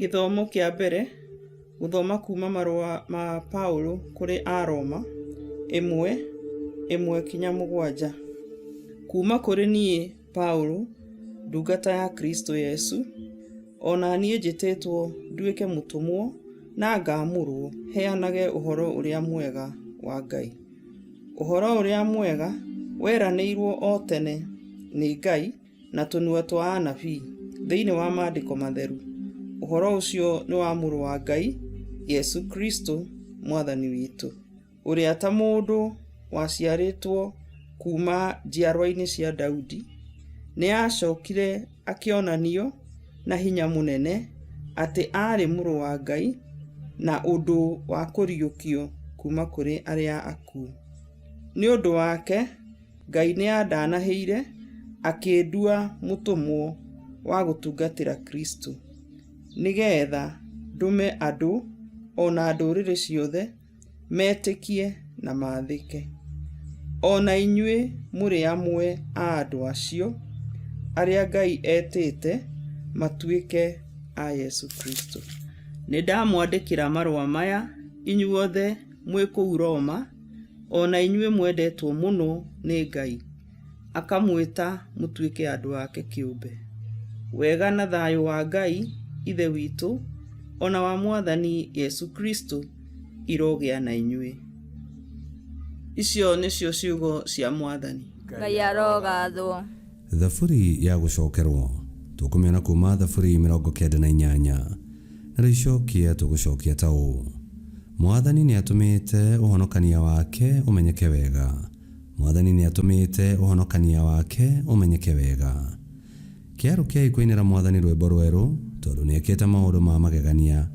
Githomo kia mbere guthoma kuma marua ma Paulo kuri Aroma 1:1-7. Kuma kuri nie Paulo ndungata ya Kristo Yesu, ona nie njitetwo nduike mutumwo na ngamurwo heanage uhoro uria mwega wa Ngai. Uhoro uria mwega weranĩirwo o tene ni Ngai na tunua twa anabii thĩinĩ wa maandĩko matheru. Uhoro ucio ni wa mũrũ wa Ngai Yesu Kristo mwathani witu, uria ta mundu waciarĩtwo kuma njiarwa-inĩ cia Daudi, ni acokire akionanio na hinya munene ati ari mũrũ wa Ngai na undu wa kũriũkio kuma kuri aria akuũ. Ni undu wake Ngai ni andanaheire akĩndua mutumwo wa gutungatĩra Kristo, nigetha ndume andu ona ndũrĩrĩ ciothe metĩkie na maathĩke. Ona inyuĩ mũrĩ amwe a andũ acio arĩa Ngai etĩte matuĩke a Yesu Kristo. Nĩ ndamwandĩkĩra marũa maya inyuothe mwĩ kũu Roma, ona inyuĩ mwendetwo mũno nĩ Ngai, akamwĩta mũtuĩke andũ ake kĩũmbe. Wega na thayũ wa Ngai ithe witũ ona wa mwathani Yesu Kristo irogĩa na inyuĩ. Icio nĩcio ciugo cia mwathani. Ngai arogathwo. Thaburi ya gũcokerwo tũkũmĩona kuma thaburi 98 na rĩcokia tũgũcokia ta ũũ: Mwathani nĩ atũmĩte ũhonokania wake ũmenyeke wega. Mwathani nĩ atũmĩte ũhonokania wake ũmenyeke wega. Kĩaro kĩa ikũinĩra Mwathani rwĩmbo rwerũ, tondũ nĩ ekĩte maũndũ ma magegania.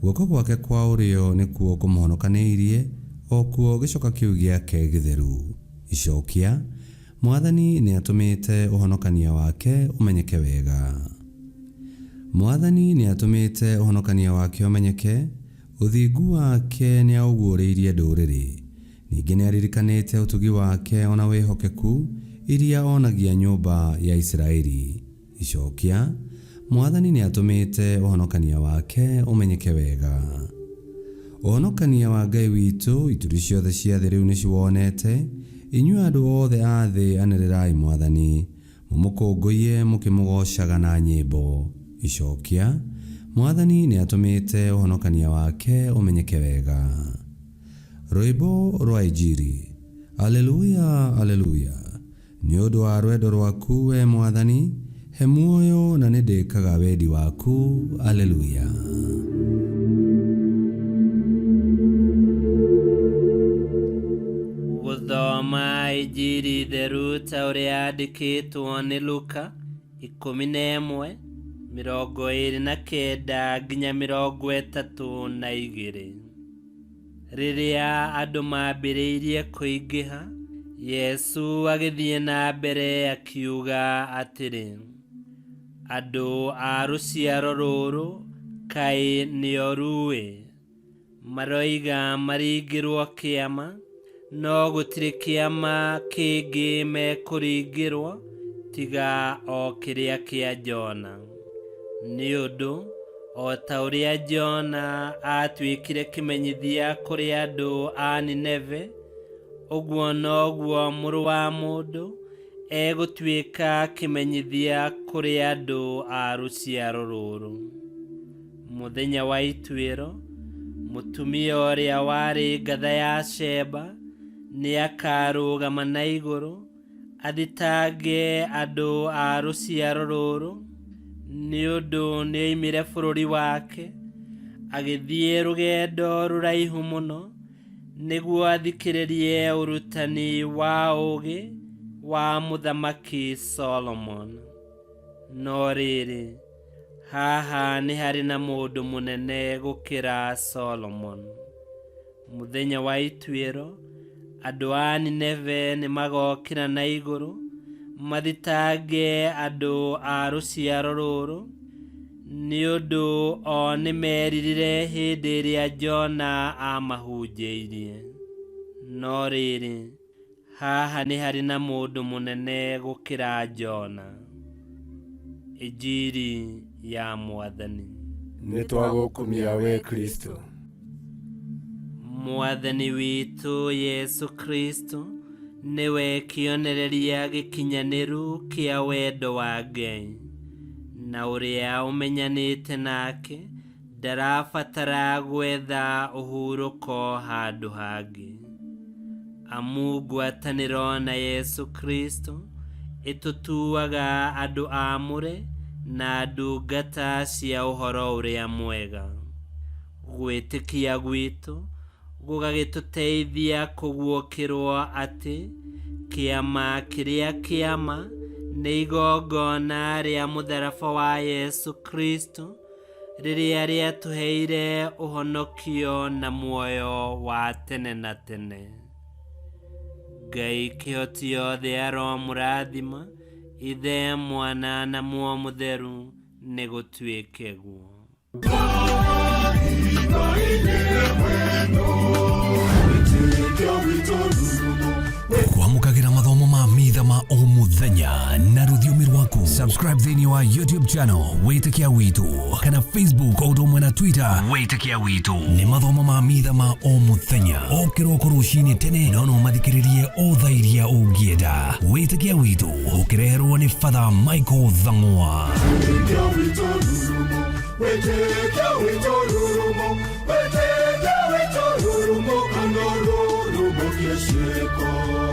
Guoko gwake kwa ũrĩo nĩkuo kũmũhonokanĩirie, o kuo gĩcoka kĩu gĩake gĩtheru. Icokia: Mwathani nĩ atũmĩte ũhonokania wake ũmenyeke wega. Mwathani nĩ atũmĩte ũhonokania wake ũmenyeke, ũthingu wake nĩ aũguũrĩirie ndũrĩrĩ. Ningĩ nĩ aririkanĩte ũtugi wake ona wĩhokeku iria onagia nyũmba ya Isiraeli. Icokia: Mwathani nĩ atũmĩte ũhonokania wake ũmenyeke wega. Ũhonokania wa Ngai witũ ituri ciothe cia thĩ rĩu nĩciwonete. Inyuĩ andũ othe a thĩ anĩrĩrai Mwathani, mũmũkũngũiye mũkĩmũgocaga na nyĩmbo. Icokia: Mwathani nĩ atũmĩte ũhonokania wake ũmenyeke wega. Rwĩmbo rwa Injili. Aleluya, aleluya. Nĩ ũndũ wa rwendo rwaku we Mwathani, he muoyo na nĩndĩkaga wendi waku. Aleluya. Gũthoma Injili theru ta ũrĩa yandĩkĩtwo nĩ Luka 11:29-32. Rĩrĩa andũ maambĩrĩirie kũingĩha, Yesu agĩthiĩ na mbere akiuga atĩrĩ: andũ a rũciaro rũrũ kaĩ nĩo ruĩ. Maroiga maringĩrwo kĩama, no gũtirĩ kĩama kĩngĩ mekũringĩrwo tiga o kĩrĩa kĩa Jona. Nĩ ũndũ o ta ũrĩa Jona atuĩkire kĩmenyithia kũrĩ andũ a Nineve, ũguo noguo Mũrũ wa Mũndũ egũtuĩka kĩmenyithia kũrĩ andũ a rũciaro rũrũ. Mũthenya wa ituĩro, mũtumia ũrĩa warĩ ngatha ya Sheba nĩ akarũgama na igũrũ athitange andũ a rũciaro rũrũ, nĩ ũndũ nĩ oimire bũrũri wake agĩthiĩ rũgendo rũraihu mũno nĩguo athikĩrĩrie ũrutani wa ũũgĩ wa mũthamaki Solomon. No rĩrĩ, haha nĩ harĩ na mũndũ mũnene gũkĩra Solomon. Mũthenya wa ituĩro, andũ a Nineve nĩ magokĩra na igũrũ mathitange andũ a rũciaro rũrũ, nĩ ũndũ o nĩ meririre hĩndĩ ĩrĩa Jona amahunjĩirie. No rĩrĩ, haha nĩ harĩ na mũndũ mũnene gũkĩra Jona. Injili ya Mwathani. nitwagukumia we Kristo. Mwathani witu Yesu Kristo niwe kionereria gikinyaniru kia wendo wa Ngai, na uria umenyanite nake ndarabatara gwetha uhuruko handu hangi. Amu ngwatanĩro na Yesu Kristo itutuaga andu amure na ndungata cia uhoro uria mwega. Gwitikia gwitu gugagituteithia kuguokirwo ati kiama kiria kiama ni igongona ria mutharaba wa Yesu Kristo riria riatuheire uhonokio na muoyo wa tene na tene. Ngai kihoti yothe aro murathima, Ithe, Mwana na Muoyo Mutheru ni gutwike guo. Kwamukagira mathomo ma Mitha ma o muthenya na rũthiomi rwaku. Subscribe thĩinĩ wa YouTube channel Witikia Witu, kana Facebook o ũndũ ũmwe na Twitter Witikia Witu. Nĩ mathomo ma Mitha ma o muthenya, o kĩroko rũcinĩ tene, no mathikĩrĩrie o thaa iria ũngĩenda. Witikia Witu ũkĩreherwo nĩ Father Michael Thang'wa. Witikia Witu rurumo, kando rurumo kiesheko.